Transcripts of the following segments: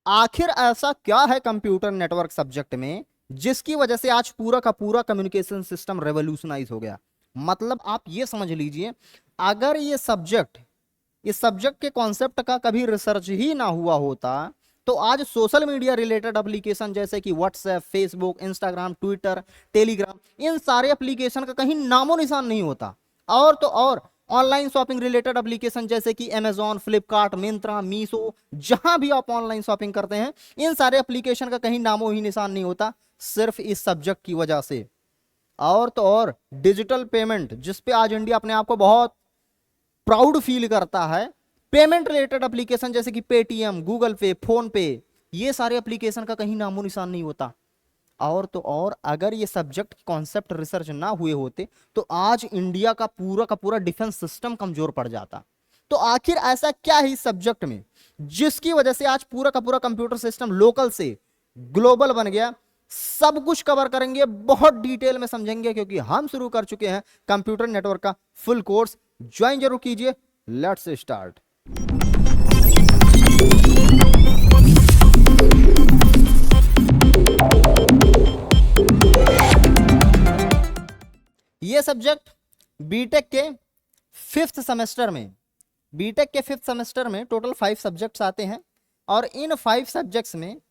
आखिर ऐसा क्या है कंप्यूटर नेटवर्क सब्जेक्ट में जिसकी वजह से आज पूरा का पूरा कम्युनिकेशन सिस्टम रेवोल्यूशनाइज हो गया। मतलब आप ये समझ लीजिए, अगर ये सब्जेक्ट, इस सब्जेक्ट के कॉन्सेप्ट का कभी रिसर्च ही ना हुआ होता तो आज सोशल मीडिया रिलेटेड एप्लीकेशन जैसे कि WhatsApp, Facebook, Instagram, Twitter, Telegram, इन सारे एप्लीकेशन का कहीं नामो निशान नहीं होता। और तो और ऑनलाइन शॉपिंग रिलेटेड एप्लीकेशन जैसे कि अमेजॉन, फ्लिपकार्ट, मिंत्रा, मीशो, जहां भी आप ऑनलाइन शॉपिंग करते हैं इन सारे एप्लीकेशन का कहीं नामो ही निशान नहीं होता, सिर्फ इस सब्जेक्ट की वजह से। और तो और डिजिटल पेमेंट, जिसपे आज इंडिया अपने आप को बहुत प्राउड फील करता है, पेमेंट रिलेटेड एप्लीकेशन जैसे कि पेटीएम, गूगल पे, फोन पे, ये सारे एप्लीकेशन का कहीं नामो निशान नहीं होता। और तो और अगर ये सब्जेक्ट कॉन्सेप्ट रिसर्च ना हुए होते तो आज इंडिया का पूरा डिफेंस सिस्टम कमजोर पड़ जाता। तो आखिर ऐसा क्या है इस सब्जेक्ट में जिसकी वजह से आज पूरा का पूरा कंप्यूटर सिस्टम लोकल से ग्लोबल बन गया, सब कुछ कवर करेंगे, बहुत डिटेल में समझेंगे, क्योंकि हम शुरू कर चुके हैं कंप्यूटर नेटवर्क का फुल कोर्स। ज्वाइन जरूर कीजिए। Let's start. ये सब्जेक्ट बीटेक के फिफ्थ सेमेस्टर में, बीटेक के फिफ्थ सेमेस्टर में टोटल 5 सब्जेक्ट्स आते हैं। और इन 5 सब्जेक्ट्स में,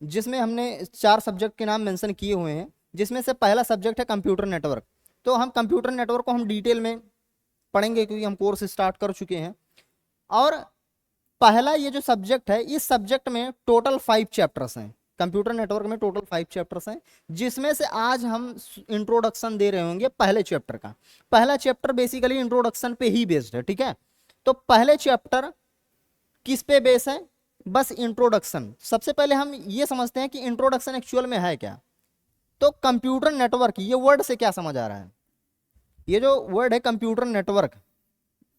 जिसमें हमने 4 सब्जेक्ट के नाम मेंशन किए हुए हैं, जिसमें से पहला सब्जेक्ट है कंप्यूटर नेटवर्क। तो हम कंप्यूटर नेटवर्क को हम डिटेल में पढ़ेंगे क्योंकि हम कोर्स स्टार्ट कर चुके हैं। और पहला ये जो सब्जेक्ट है, इस सब्जेक्ट में टोटल 5 चैप्टर्स हैं। कंप्यूटर नेटवर्क में टोटल 5 चैप्टर्स हैं, जिसमें से आज हम इंट्रोडक्शन दे रहे होंगे पहले चैप्टर का। पहला चैप्टर बेसिकली इंट्रोडक्शन पे ही बेस्ड है, ठीक है। तो पहले चैप्टर किस पे बेस है? बस इंट्रोडक्शन। सबसे पहले हम ये समझते हैं कि इंट्रोडक्शन एक्चुअल में है क्या। तो कंप्यूटर नेटवर्क, ये वर्ड से क्या समझ आ रहा है? ये जो वर्ड है कंप्यूटर नेटवर्क,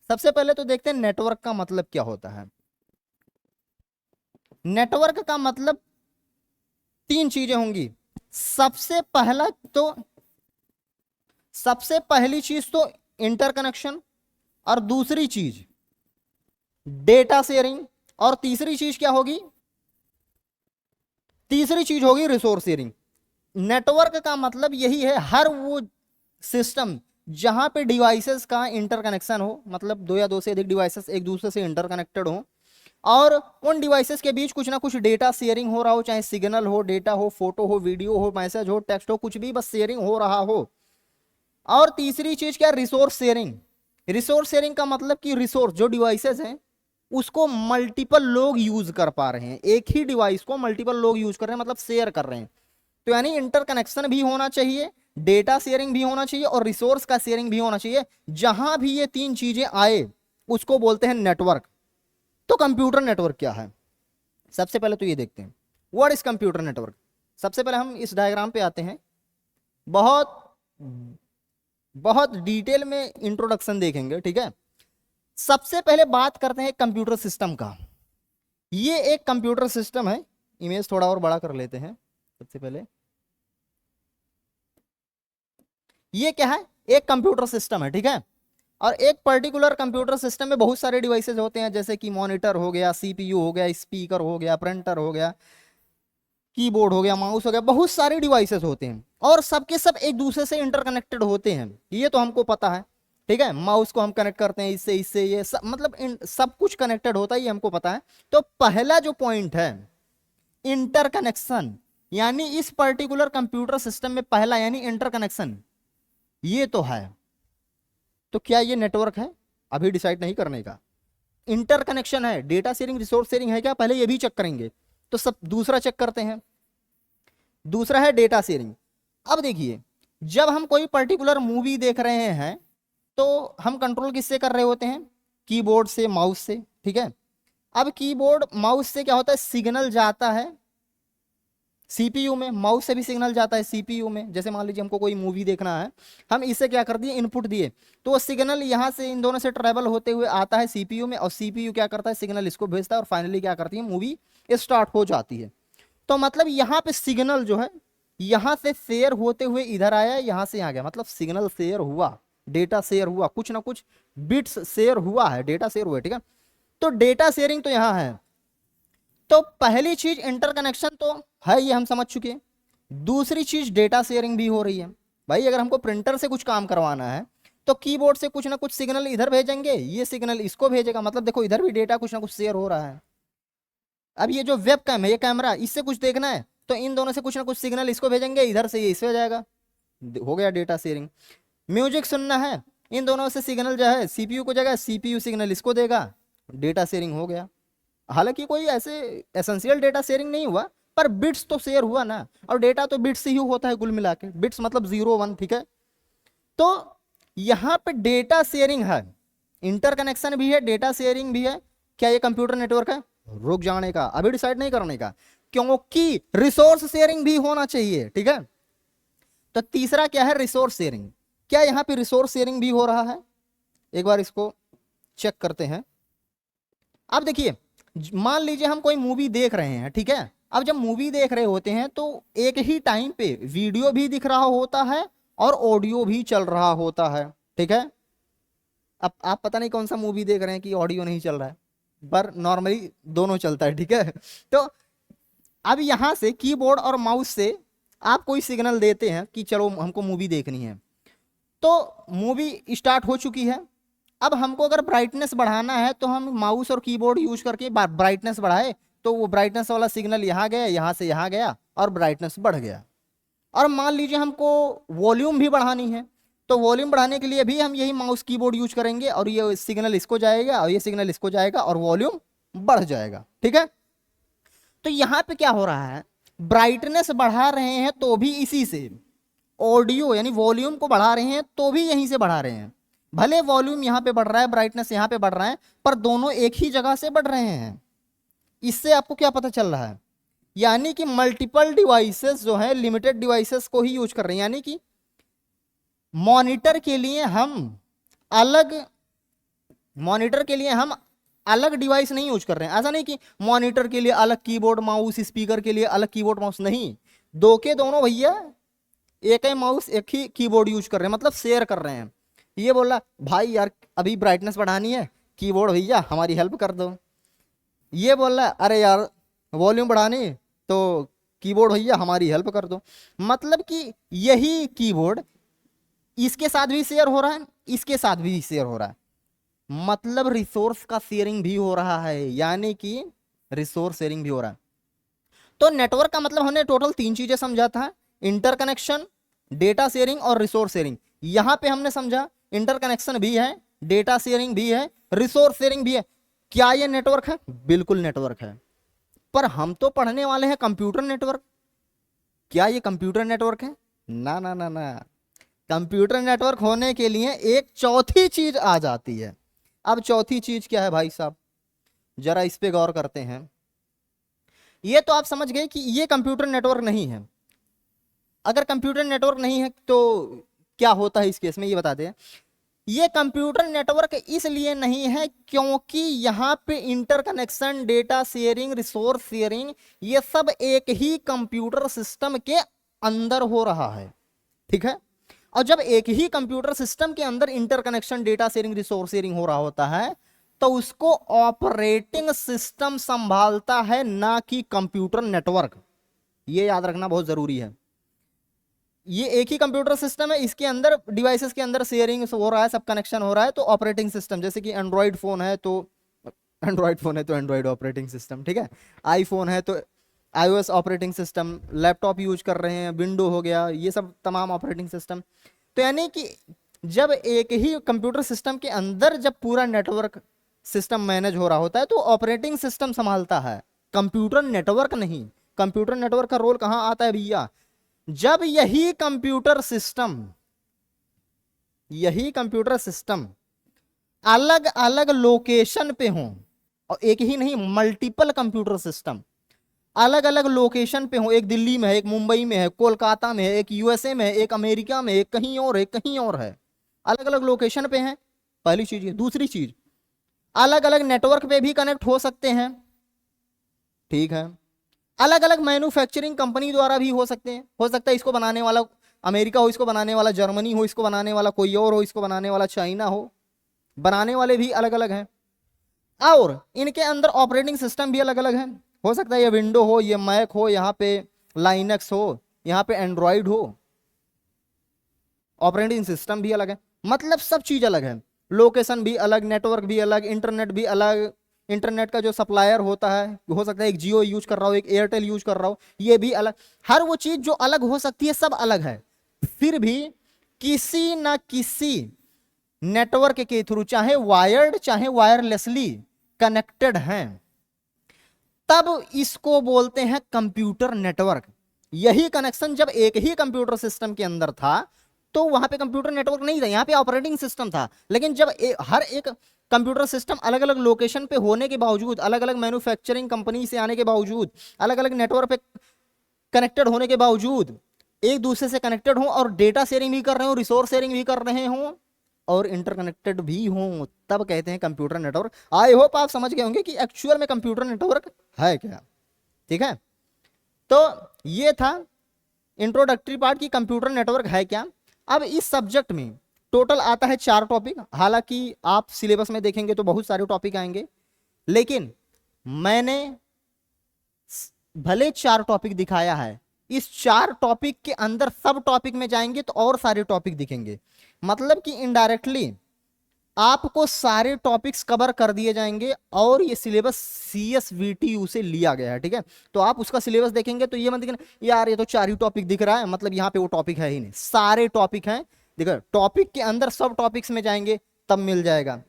सबसे पहले तो देखते हैं नेटवर्क का मतलब क्या होता है। नेटवर्क का मतलब 3 चीजें होंगी। सबसे पहली चीज तो इंटरकनेक्शन, और दूसरी चीज डेटा शेयरिंग, और तीसरी चीज क्या होगी? तीसरी चीज होगी रिसोर्स शेयरिंग। नेटवर्क का मतलब यही है, हर वो सिस्टम जहां पे डिवाइसेस का इंटरकनेक्शन हो, मतलब 2 या 2 से अधिक डिवाइसेस एक दूसरे से इंटरकनेक्टेड हो, और उन डिवाइसेस के बीच कुछ ना कुछ डेटा शेयरिंग हो रहा हो, चाहे सिग्नल हो, डेटा हो, फोटो हो, वीडियो हो, मैसेज हो, टेक्स्ट हो, कुछ भी, बस शेयरिंग हो रहा हो। और तीसरी चीज क्या? Resource sharing. रिसोर्स शेयरिंग का मतलब कि रिसोर्स जो डिवाइसेस हैं उसको मल्टीपल लोग यूज कर पा रहे हैं, एक ही डिवाइस को मल्टीपल लोग यूज कर रहे हैं, मतलब शेयर कर रहे हैं। तो यानी इंटरकनेक्शन भी होना चाहिए, डेटा शेयरिंग भी होना चाहिए, और रिसोर्स का शेयरिंग भी होना चाहिए। जहां भी ये 3 चीजें आए उसको बोलते हैं नेटवर्क। तो कंप्यूटर नेटवर्क क्या है? सबसे पहले तो ये देखते हैं व्हाट इज कंप्यूटर नेटवर्क। सबसे पहले हम इस डायग्राम पे आते हैं, बहुत बहुत डिटेल में इंट्रोडक्शन देखेंगे, ठीक है। सबसे पहले बात करते हैं कंप्यूटर सिस्टम का। ये एक कंप्यूटर सिस्टम है। इमेज थोड़ा और बड़ा कर लेते हैं। सबसे पहले ये क्या है? एक कंप्यूटर सिस्टम है, ठीक है। और एक पर्टिकुलर कंप्यूटर सिस्टम में बहुत सारे डिवाइसेज होते हैं, जैसे कि मॉनिटर हो गया, सीपीयू हो गया, स्पीकर हो गया, प्रिंटर हो गया, कीबोर्ड हो गया, माउस हो गया, बहुत सारे डिवाइसेस होते हैं और सबके सब एक दूसरे से इंटरकनेक्टेड होते हैं। ये तो हमको पता है, ठीक है। माउस को हम कनेक्ट करते हैं इससे इससे, ये सब मतलब सब कुछ कनेक्टेड होता है, ये हमको पता है। तो पहला जो पॉइंट है इंटरकनेक्शन, यानी इस पर्टिकुलर कंप्यूटर सिस्टम में पहला यानी इंटरकनेक्शन, ये तो है। तो क्या ये नेटवर्क है? अभी डिसाइड नहीं करने का। इंटरकनेक्शन है, डेटा शेयरिंग, रिसोर्स शेयरिंग है क्या, पहले ये भी चेक करेंगे। तो सब दूसरा चेक करते हैं। दूसरा है डेटा शेयरिंग। अब देखिए, जब हम कोई पर्टिकुलर मूवी देख रहे हैं तो हम कंट्रोल किससे कर रहे होते हैं? कीबोर्ड से, माउस से, ठीक है। अब कीबोर्ड माउस से क्या होता है? सिग्नल जाता है सीपीयू में, माउस से भी सिग्नल जाता है सीपीयू में। जैसे मान लीजिए हमको कोई मूवी देखना है, हम इसे क्या कर दिए? इनपुट दिए, तो वो सिग्नल यहाँ से इन दोनों से ट्रेवल होते हुए आता है सीपीयू में, और सीपीयू क्या करता है? सिग्नल इसको भेजता है, और फाइनली क्या करती है? मूवी स्टार्ट हो जाती है। तो मतलब यहाँ पे सिग्नल जो है यहाँ से शेयर होते हुए इधर आया, यहाँ से यहाँ गया, मतलब सिग्नल शेयर हुआ, डेटा शेयर हुआ, कुछ ना कुछ बिट्स शेयर हुआ है, डेटा शेयर हुआ है, ठीक है। तो डेटा शेयरिंग तो यहाँ है। तो पहली चीज इंटरकनेक्शन तो है, ये हम समझ चुके हैं। दूसरी चीज डेटा शेयरिंग भी हो रही है। भाई अगर हमको प्रिंटर से कुछ काम करवाना है तो कीबोर्ड से कुछ ना कुछ सिग्नल इधर भेजेंगे, ये सिग्नल इसको भेजेगा, मतलब देखो इधर भी डेटा कुछ ना कुछ शेयर हो रहा है। अब ये जो वेब कैम है, ये कैमरा, इससे कुछ देखना है तो इन दोनों से कुछ ना कुछ सिग्नल इसको भेजेंगे, इधर से ये इससे जाएगा, हो गया डेटा शेयरिंग। म्यूजिक सुनना है, इन दोनों से सिग्नल जो है सीपीयू को जाएगा, सीपीयू सिग्नल इसको देगा, डेटा शेयरिंग हो गया। हालांकि कोई ऐसे एसेंशियल डेटा शेयरिंग नहीं हुआ, पर बिट्स तो शेयर हुआ ना, और डेटा तो बिट्स ही होता है कुल मिला के, बिट्स मतलब 0 1, ठीक है। तो यहां पे डेटा शेयरिंग है, इंटरकनेक्शन भी है, डेटा शेयरिंग भी है। क्या ये कंप्यूटर नेटवर्क है? रुक जाने का, अभी डिसाइड नहीं करने का, क्योंकि रिसोर्स शेयरिंग भी होना चाहिए, ठीक है। तो तीसरा क्या है? Resource sharing. क्या यहां पे रिसोर्स शेयरिंग भी हो रहा है? एक बार इसको चेक करते हैं। अब देखिए, मान लीजिए हम कोई मूवी देख रहे हैं, ठीक है। अब जब मूवी देख रहे होते हैं तो एक ही टाइम पे वीडियो भी दिख रहा होता है और ऑडियो भी चल रहा होता है, ठीक है। अब आप पता नहीं कौन सा मूवी देख रहे हैं कि ऑडियो नहीं चल रहा है, पर नॉर्मली दोनों चलता है, ठीक है। तो अब यहां से कीबोर्ड और माउस से आप कोई सिग्नल देते हैं कि चलो हमको मूवी देखनी है, तो मूवी स्टार्ट हो चुकी है। अब हमको अगर ब्राइटनेस बढ़ाना है तो हम माउस और कीबोर्ड यूज करके ब्राइटनेस बढ़ाए, तो वो ब्राइटनेस वाला सिग्नल यहाँ गया, यहाँ से यहाँ गया और ब्राइटनेस बढ़ गया। और मान लीजिए हमको वॉल्यूम भी बढ़ानी है, तो वॉल्यूम बढ़ाने के लिए भी हम यही माउस कीबोर्ड यूज करेंगे, और ये सिग्नल इसको जाएगा और ये सिग्नल इसको जाएगा और वॉल्यूम बढ़ जाएगा, ठीक है। तो यहाँ पे क्या हो रहा है? ब्राइटनेस बढ़ा रहे हैं तो भी इसी से, ऑडियो यानी वॉल्यूम को बढ़ा रहे हैं तो भी यहीं से बढ़ा रहे हैं। भले वॉल्यूम यहाँ पे बढ़ रहा है, ब्राइटनेस यहाँ पे बढ़ रहा है, पर दोनों एक ही जगह से बढ़ रहे हैं। इससे आपको क्या पता चल रहा है? यानी कि मल्टीपल डिवाइसेस जो है लिमिटेड डिवाइसेस को ही यूज कर रहे हैं। यानी कि मॉनिटर के लिए हम अलग डिवाइस नहीं यूज कर रहे हैं। ऐसा नहीं कि मॉनिटर के लिए अलग कीबोर्ड माउस, स्पीकर के लिए अलग कीबोर्ड माउस, नहीं, दो के दोनों भैया एक ही माउस एक ही कीबोर्ड यूज कर रहे हैं, मतलब शेयर कर रहे हैं। ये बोला भाई यार अभी ब्राइटनेस बढ़ानी है, कीबोर्ड भैया हमारी हेल्प कर दो। ये बोल रहा अरे यार वॉल्यूम बढ़ानी, तो कीबोर्ड भैया हमारी हेल्प कर दो। मतलब कि यही कीबोर्ड इसके साथ भी शेयर हो रहा है, इसके साथ भी शेयर हो रहा है, मतलब रिसोर्स का शेयरिंग भी हो रहा है, यानी कि रिसोर्स शेयरिंग भी हो रहा है। तो नेटवर्क का मतलब हमने टोटल 3 चीजें समझा था, इंटरकनेक्शन, डेटा शेयरिंग और रिसोर्स शेयरिंग। यहां पे हमने समझा इंटरकनेक्शन भी है, डेटा शेयरिंग भी है, रिसोर्स शेयरिंग भी है। क्या ये नेटवर्क है? बिल्कुल नेटवर्क है, पर हम तो पढ़ने वाले हैं कंप्यूटर नेटवर्क। क्या ये कंप्यूटर नेटवर्क है? ना ना ना ना, कंप्यूटर नेटवर्क होने के लिए एक चौथी चीज आ जाती है। अब चौथी चीज क्या है भाई साहब, जरा इस पे गौर करते हैं। ये तो आप समझ गए कि ये कंप्यूटर नेटवर्क नहीं है। अगर कंप्यूटर नेटवर्क नहीं है तो क्या होता है इस केस में, ये बता दें। ये कंप्यूटर नेटवर्क इसलिए नहीं है क्योंकि यहाँ पे interconnection, data sharing, resource sharing, ये सब एक ही कंप्यूटर सिस्टम के अंदर हो रहा है, ठीक है। और जब एक ही कंप्यूटर सिस्टम के अंदर interconnection, data sharing, resource sharing हो रहा होता है तो उसको ऑपरेटिंग सिस्टम संभालता है, ना कि कंप्यूटर नेटवर्क। ये याद रखना बहुत जरूरी है। ये एक ही कंप्यूटर सिस्टम है, इसके अंदर डिवाइसेस के अंदर शेयरिंग हो रहा है, सब कनेक्शन हो रहा है, तो ऑपरेटिंग सिस्टम, जैसे कि एंड्रॉइड फोन है तो एंड्रॉइड ऑपरेटिंग सिस्टम, ठीक है। आईफोन है तो iOS operating system, laptop use कर रहे हैं विंडो हो गया, ये सब तमाम ऑपरेटिंग सिस्टम। तो यानी कि जब एक ही कंप्यूटर सिस्टम के अंदर जब पूरा नेटवर्क सिस्टम मैनेज हो रहा होता है तो ऑपरेटिंग सिस्टम संभालता है, कंप्यूटर नेटवर्क नहीं। कंप्यूटर नेटवर्क का रोल कहां आता है भैया? जब यही कंप्यूटर सिस्टम अलग अलग लोकेशन पे हों, और एक ही नहीं मल्टीपल कंप्यूटर सिस्टम अलग अलग लोकेशन पे हो, एक दिल्ली में है, एक मुंबई में है, कोलकाता में है, एक यूएसए में है, एक अमेरिका में है, एक कहीं और है, कहीं और है, अलग अलग लोकेशन पे हैं। पहली चीज है। दूसरी चीज, अलग अलग नेटवर्क पे भी कनेक्ट हो सकते हैं, ठीक है। अलग अलग मैन्युफैक्चरिंग कंपनी द्वारा भी हो सकते हैं। हो सकता है इसको बनाने वाला अमेरिका हो, इसको बनाने वाला जर्मनी हो, इसको बनाने वाला कोई और हो, इसको बनाने वाला चाइना हो, बनाने वाले भी अलग अलग हैं। और इनके अंदर ऑपरेटिंग सिस्टम भी अलग अलग है। हो सकता है ये विंडो हो, ये मैक हो, यहाँ पे लाइनक्स हो, यहाँ पे एंड्रॉइड हो, ऑपरेटिंग सिस्टम भी अलग है, मतलब सब चीज अलग है, लोकेशन भी अलग, नेटवर्क भी अलग, इंटरनेट भी अलग, इंटरनेट का जो सप्लायर होता है, हो सकता है एक जियो यूज कर रहा हो, एक एयरटेल यूज कर रहा हो, ये भी अलग, हर वो चीज जो अलग हो सकती है सब अलग है। फिर भी किसी ना किसी नेटवर्क के थ्रू, चाहे वायर्ड चाहे वायरलेसली कनेक्टेड हैं, तब इसको बोलते हैं कंप्यूटर नेटवर्क। यही कनेक्शन जब एक ही कंप्यूटर सिस्टम के अंदर था तो वहां पे कंप्यूटर नेटवर्क नहीं था, यहां पे ऑपरेटिंग सिस्टम था। लेकिन जब हर एक कंप्यूटर सिस्टम अलग अलग लोकेशन पे होने के बावजूद, अलग अलग मैन्युफैक्चरिंग कंपनी से आने के बावजूद, अलग अलग नेटवर्क पे कनेक्टेड होने के बावजूद, एक दूसरे से कनेक्टेड हो और डेटा शेयरिंग भी कर रहे हो, रिसोर्स शेयरिंग भी कर रहे हो और इंटरकनेक्टेड भी हों, तब कहते हैं कंप्यूटर नेटवर्क। आई होप आप समझ गए होंगे कि एक्चुअल में कंप्यूटर नेटवर्क है क्या। ठीक है, तो ये था इंट्रोडक्टरी पार्ट की कंप्यूटर नेटवर्क है क्या। अब इस सब्जेक्ट में टोटल आता है 4 टॉपिक, हालांकि आप सिलेबस में देखेंगे तो बहुत सारे टॉपिक आएंगे, लेकिन मैंने भले 4 टॉपिक दिखाया है, इस 4 टॉपिक के अंदर सब टॉपिक में जाएंगे तो और सारे टॉपिक दिखेंगे, मतलब कि इनडायरेक्टली आपको सारे टॉपिक्स कवर कर दिए जाएंगे और ये सिलेबस CSVTU से लिया गया है। ठीक है, तो आप उसका सिलेबस देखेंगे तो ये मत देखना यार ये तो 4 ही टॉपिक दिख रहा है, मतलब यहाँ पे वो टॉपिक है ही नहीं, सारे टॉपिक हैं। देखो टॉपिक के अंदर सब टॉपिक्स में जाएंगे तब मिल जाएगा,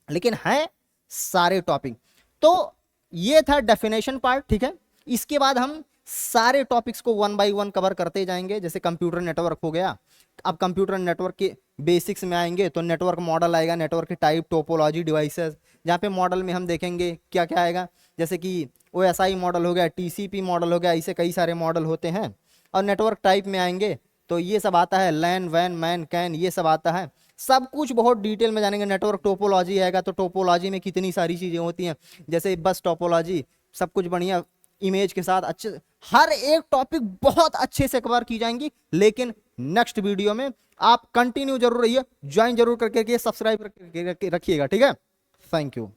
लेकिन है सारे टॉपिक। तो ये था डेफिनेशन पार्ट। ठीक है, इसके बाद हम सारे टॉपिक्स को 1 बाय 1 कवर करते जाएंगे। जैसे कंप्यूटर नेटवर्क हो गया, अब कंप्यूटर नेटवर्क के बेसिक्स में आएंगे तो नेटवर्क मॉडल आएगा, नेटवर्क के टाइप, टोपोलॉजी, डिवाइसेस, जहाँ पे मॉडल में हम देखेंगे क्या क्या आएगा, जैसे कि OSI मॉडल हो गया, TCP मॉडल हो गया, ऐसे कई सारे मॉडल होते हैं। और नेटवर्क टाइप में आएंगे तो ये सब आता है, लैन, वैन, मैन, कैन, ये सब आता है, सब कुछ बहुत डिटेल में जानेंगे। नेटवर्क टोपोलॉजी आएगा तो टोपोलॉजी में कितनी सारी चीज़ें होती हैं, जैसे बस टोपोलॉजी, सब कुछ बढ़िया इमेज के साथ अच्छे, हर एक टॉपिक बहुत अच्छे से कवर की जाएंगी। लेकिन नेक्स्ट वीडियो में आप कंटिन्यू जरूर रहिए, ज्वाइन जरूर करके सब्सक्राइब करके रखिएगा। ठीक है, थैंक यू।